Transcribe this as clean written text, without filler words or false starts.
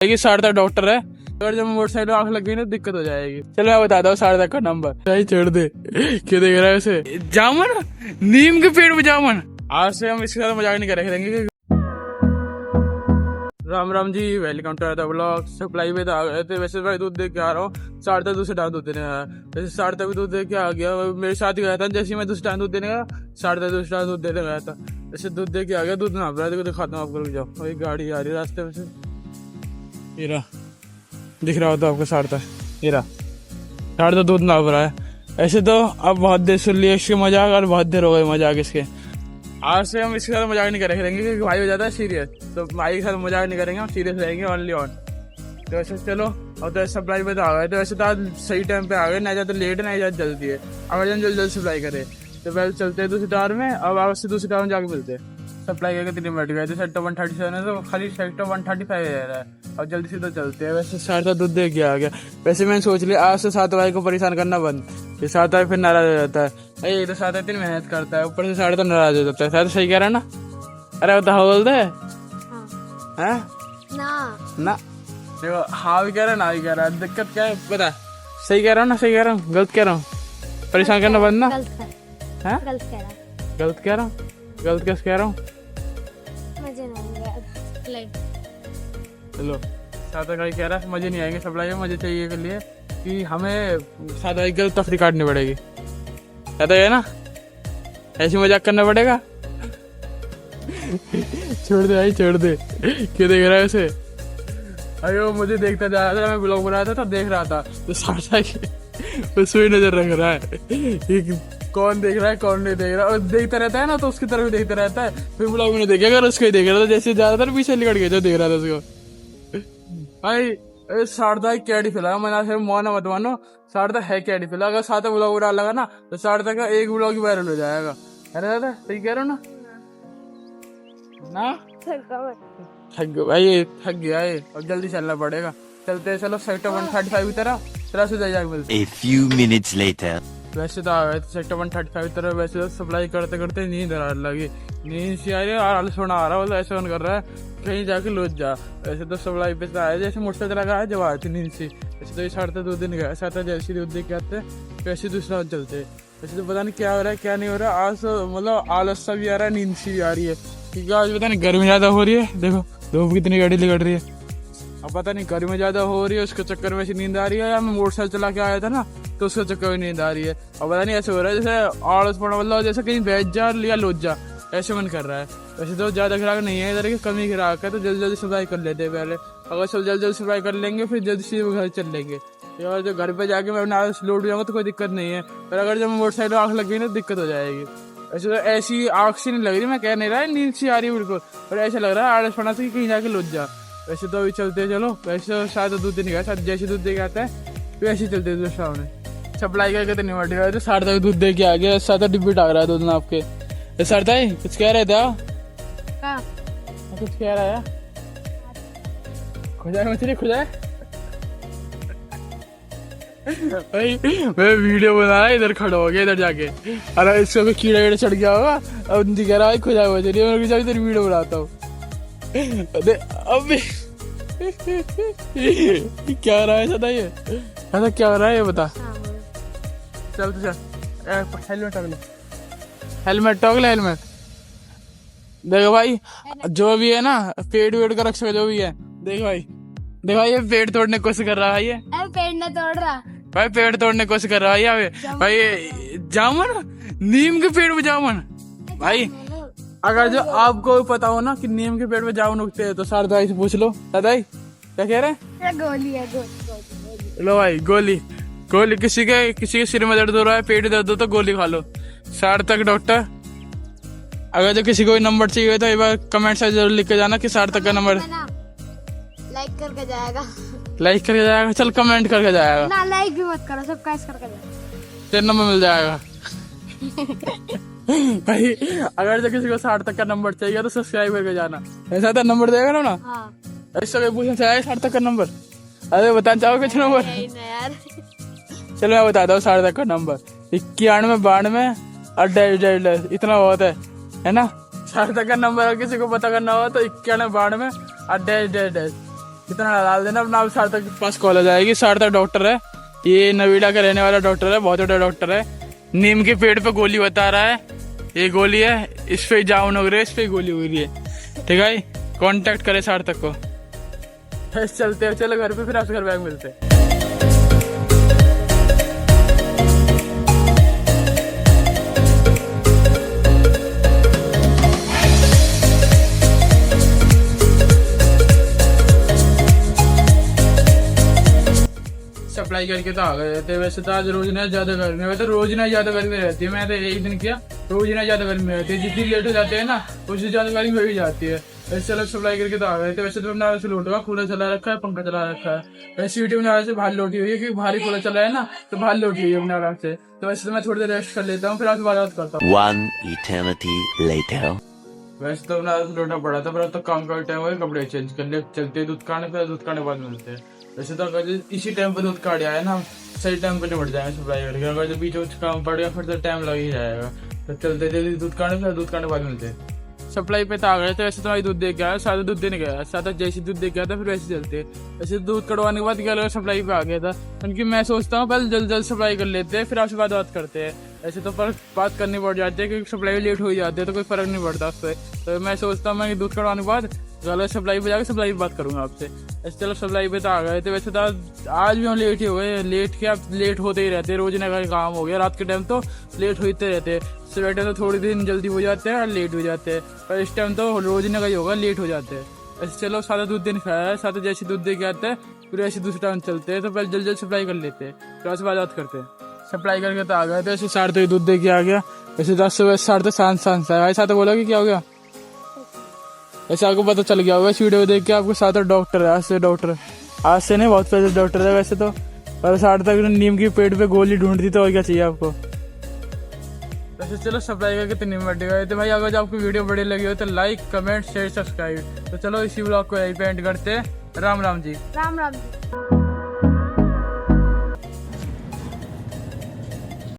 देखिए सार्थक डॉक्टर है, अगर जब मोटरसाइकिल आंख लग गई ना दिक्कत हो जाएगी। चलो मैं बताता हूँ सार्थक का नंबर। सही छोड़ दे, क्यों देख रहा है उसे? जामुन, नीम के पेड़ में जामुन। आज से हम इसके साथ मजाक नहीं करेंगे। Ram Ram ji, welcome to the blog. Supply में तो आ गए थे। वैसे मैं दूध दे के आ रहा हूँ, सार्थक दूसरे टाइम दूध देने आया। वैसे सार्थक भी दूध दे के आ गया, मेरे साथ ही गया था। जैसे मैं दूसरे टाइम दूध देने गया, सार्थक दूसरे टाइम दूध देने गया था। वैसे दूध दे के आ गया, दूध ना रहा है, दिखाता हूँ आपको। जाओ, वही गाड़ी आ रही है रास्ते में से, ये रहा, दिख रहा होता आपको सार्थक, ये रहा सार्थक दूध ना रहा है। ऐसे तो अब बहुत देर सुन लिया इसके मजाक, और बहुत देर हो गए मजाक इसके। आज से हम इसके साथ मजाक नहीं करेंगे, क्योंकि भाई हो जाता है सीरियस, तो भाई के साथ मजाक नहीं करेंगे, हम सीरियस रहेंगे ओनली ऑन। तो वैसे चलो, और तो सप्लाई पे तो आ गए। तो वैसे तो आज सही टाइम पे आ गए, ना ज़्यादा लेट ना ज़्यादा जल्दी है। अमेजन जल्दी जल्दी सप्लाई करे। तो पहले चलते हैं दूसरी टावर में, अब आज से दूसरी टावर में जाके मिलते हैं। सप्लाई करके 3 मिनट गए थे। सेक्टर 137 है, तो खाली सेक्टर 135 रह रहा है। और जल्दी से तो चलते हैं। वैसे सार्थक दूध दे के आ गया। वैसे मैंने सोच लिया आज से सात भाई को परेशान करना बंद, ये सात भाई फिर नाराज हो जाता है। ये तो सात इतनी मेहनत करता है, ऊपर से साढ़े तो नाराज हो जाता है। साथ सही कह रहा है ना? अरे बताओ, बोलते है ना? देखो, हाँ भी कह रहा है, ना भी कह रहा है। दिक्कत क्या है बता? सही कह रहा हूँ ना? सही कह रहा हूँ, गलत कह रहा हूँ? परेशान करना बंद ना? गलत कह रहा हूँ। गलत कैसे कह रहा हूँ? मुझे नहीं याद। चलो, सादा भाई कह रहा है मजे नहीं आएंगे सप्लाई में, मजे चाहिए के लिए कि हमें सादा भाई गलत तफरी काटनी पड़ेगी। कहता है ना, ऐसी मजाक करना पड़ेगा। छोड़ दे भाई, छोड़ दे, क्यों देख रहा है उसे? अयो मुझे देखता जा रहा था, मैं ब्लॉग बना रहा था, देख रहा था, तो सादा उसमें नजर रख रहा है कौन देख रहा है कौन नहीं देख रहा। और देखता रहता है ना, तो उसकी तरफ भी देखता रहता है। फिर ब्लॉग में देखेगा, अगर उसको ही देख रहा था, जैसे ज्यादातर पीछे निकट गया जो देख रहा था उसको। भाई सार्थक कैडी फिला, मैंने फिर माना मत मानो, सार्थक है कैडी फिला। अगर सार्थक ब्लॉग उड़ा लगा ना, तो सार्थक का एक ब्लॉग ही वायरल हो जाएगा। है दादा, सही कह रहे हो ना? थक गया भाई, थक गया है, और जल्दी चलना पड़ेगा। चलते चलो, सेक्टर 135 की तरह तरह से जाके मिलते। A few minutes later. वैसे तो आ गए सेक्टर 135 की तरह। वैसे तो सप्लाई करते करते नींद आ लगी, नींद सी आ रही है, और आलसपना आ रहा है। ऐसा मन कर रहा है कहीं जाके लौट जा। वैसे तो सप्लाई पे आया, जैसे मोटरसाइकिल लगा है जब आती नींद से। वैसे तो ये साढ़े 2 दिन गया, साथ जैसे दूध दे के आते वैसे दूसरा चलते। वैसे तो पता नहीं क्या हो रहा है क्या नहीं हो रहा है। आज तो मतलब आलस सा भी आ रहा है, नींद सी भी आ रही है, क्योंकि आज पता नहीं गर्मी ज्यादा हो रही है। देखो धूप कितनी गाड़ी निकल रही है। अब पता नहीं गर्मी ज्यादा हो रही है, उसके चक्कर में ऐसी नींद आ रही है, या मैं मोटरसाइकिल चला के आया था ना, तो उसके चक्कर में नींद आ रही है। और पता नहीं ऐसे हो रहा है जैसे आलस पड़ा, मतलब जैसे कहीं बैठ जा या लौट जा, ऐसे मन कर रहा है। वैसे तो ज्यादा ग्राहक नहीं है इधर के, कम ही ग्राहक है, तो जल्दी जल्दी सफाई कर लेते हैं पहले। अगर सब जल्दी जल्दी सफाई कर लेंगे, फिर जल्दी से घर चल लेंगे। अगर जो घर पे जाके मैं अपना लोड जाऊंगा तो कोई दिक्कत नहीं है, पर अगर जब मोटरसाइकिल आँख लग गई ना दिक्कत हो जाएगी। वैसे तो ऐसी आँख सी नहीं लग रही, मैं कह नहीं रहा, नींद सी आ रही है बिल्कुल, पर ऐसा लग रहा है आलस पड़ा से कहीं जाके लौट जा। वैसे तो अभी चलते चलो। वैसे तो शायद दूध देने गया, शायद जैसे दूध दे के आता है वैसे चलते थे सामने। सप्लाई करके तो नहीं मट गया, तो सार्थक दूध दे के आ गया। सार्थक डिब्बी टाक रहा है दूध ना आपके। सार्थक कुछ कह रहे थे आप? कुछ कह रहा है? खुदा मछली खुदा भाई, मैं वीडियो बना रहा इधर खड़ा हो गया, इधर जाके। अरे इसको कोई कीड़ा वीड़ा चढ़ गया होगा, अब कह रहा है खुदा मछली, मैं इधर वीडियो बनाता हूँ। अबे क्या हो रहा है सदा? ये ऐसा क्या हो रहा है ये बता। चल तो चल, हेलमेट टॉगले, हेलमेट टॉगले, हेलमेट। देखो भाई, जो भी है ना, पेड़ वेड़ का रक्षा जो भी है, देख भाई, देख भाई, ये पेड़ तोड़ने की कोशिश कर रहा है। ये पेड़ न तोड़ रहा भाई, पेड़ तोड़ने की कोशिश कर रहा है ये भाई। जामुन, नीम के पेड़ में जामुन। भाई अगर जो आपको पता हो ना कि नीम के पेड़ में जामुन उगते हैं, तो सारदा भाई से पूछ लो। दादाई क्या कह रहे हैं? गोली है, गोली। लो भाई, गोली गोली, किसी के सिर में दर्द हो रहा है, पेट दर्द हो तो गोली खा लो। सार्थक डॉक्टर। अगर जो किसी को नंबर चाहिए तो एक बार कमेंट से जरूर लिख के जाना कि सार्थक का नंबर। लाइक करके जाएगा, लाइक करके जाएगा, चल कमेंट करके जाएगा ना, लाइक भी मत करो, सब्सक्राइब करके जाएगा, तेरा नंबर मिल जाएगा। भाई अगर जो किसी को सार्थक का नंबर चाहिए तो सब्सक्राइब करके जाना। ऐसा तो नंबर देगा ना? हाँ। ऐसा पूछना चाहिए सार्थक का नंबर? अरे बताना चाहोगे कुछ नंबर? चलो मैं बताता हूँ सार्थक का नंबर, 91 92 और डैश, इतना बहुत है ना। सार्थक का नंबर किसी को पता करना हो तो 91 92 और डैश डैश डैश। कितना डाल देना अपना। सार्थक के पास कॉल आ जाएगी। सार्थक डॉक्टर है, ये नोएडा का रहने वाला डॉक्टर है, बहुत बड़ा डॉक्टर है। नीम के पेड़ पे गोली बता रहा है, ये गोली है, इस पे जामुन हो रही है, इस पे गोली हो रही है। ठीक है, कांटेक्ट करे सार्थक को। बस चलते हैं, चलो घर पे, फिर आपसे घर बैग मिलते हैं। सप्लाई करके तो आ गए थे। वैसे तो आज रोज ना ज्यादा गर्मी, वैसे रोज ना ज्यादा गर्मी रहती है। मैं तो एक दिन किया, रोज ना ज्यादा गर्मी रहती है। जितनी लेट हो जाते हैं ना, उससे ज्यादा गर्मी हो ही जाती है। वैसे चलो सप्लाई करके तो आ गए थे। वैसे तो अपना से लौटूंगा, कूलर चला रखा है, पंखा चला रखा है। वैसे वीडियो में से बाहर लौटी हुई है, क्योंकि भारी कूलर चला है ना, तो बाहर लौटी हुई है अपने आराम से। तो वैसे तो मैं थोड़ी देर रेस्ट कर लेता हूँ, फिर आपसे बात करता हूँ। One eternity later. वैसे तो अपना लौटना पड़ा था, पर अब तो काम का टाइम हो, कपड़े चेंज कर ले, चलते दूध काटने, फिर दूध काटने बाद मिलते हैं। वैसे तो अगर इसी टाइम पे दूध काट आया ना, सही टाइम पे निपट जाएंगे सप्लाई करके। अगर जो बीच में काम पड़ गया, फिर तो टाइम लग ही जाएगा। तो चलते जल्दी दूध काटने, फिर दूध काटने बाद मिलते हैं। सप्लाई पे तो आ गए थे। वैसे तो मैं दूध दे के आया, सादा दूध देने गया, सादा जैसे दूध दे के आया था, फिर वैसे चलते। वैसे दूध कटवाने के बाद क्या लगा, सप्लाई पे आ गया था। क्योंकि मैं सोचता हूँ पहले जल्द जल्द सप्लाई कर लेते हैं, फिर आपसे बात करते हैं। ऐसे तो पर बात करनी पड़ जाती है, क्योंकि सप्लाई लेट हो जाती है, तो कोई फर्क नहीं पड़ता उससे। तो मैं सोचता हूँ मैं दूध कटवाने के बाद गलत सप्लाई पे जाकर सप्लाई पे बात करूंगा आपसे। ऐसे चलो सप्लाई पे तो आ गए थे। वैसे तो आज भी हम लेट ही हो गए। लेट क्या, लेट होते ही रहते, रोज ना का काम हो गया। रात के टाइम तो लेट होते रहते, सुबह टाइम तो थोड़ी दिन जल्दी हो जाते हैं और लेट हो जाते हैं, पर इस टाइम तो रोज ना का ही होगा, लेट हो जाते हैं। ऐसे चलो सादा दूध देने खाया है, सादा जैसे दूध दे के आते हैं, फिर ऐसे दूसरे टाइम चलते हैं। तो पहले जल्दी जल्दी सप्लाई कर लेते हैं, फिर उसके बाद बात करते हैं। सप्लाई करके तो आ गए थे। ऐसे साढ़े तो दूध दे के आ गया। वैसे 10 सुबह साढ़े तो शांत शांत आया। ऐसा तो बोला कि क्या हो गया, ऐसे आपको पता चल गया होगा इस वीडियो देख के। आपको साथ डॉक्टर है, आज से नहीं, बहुत पहले डॉक्टर है वैसे तो। पर साढ़े तक नीम की पेड़ पे गोली ढूंढती, तो और क्या चाहिए आपको। वैसे चलो सप्लाई करके तो नहीं मट गए थे भाई। अगर आपको वीडियो बढ़िया लगी हो तो लाइक, कमेंट, शेयर, सब्सक्राइब। तो चलो इसी ब्लॉग को यहीं पे एंड करते हैं। राम राम जी। राम राम जी।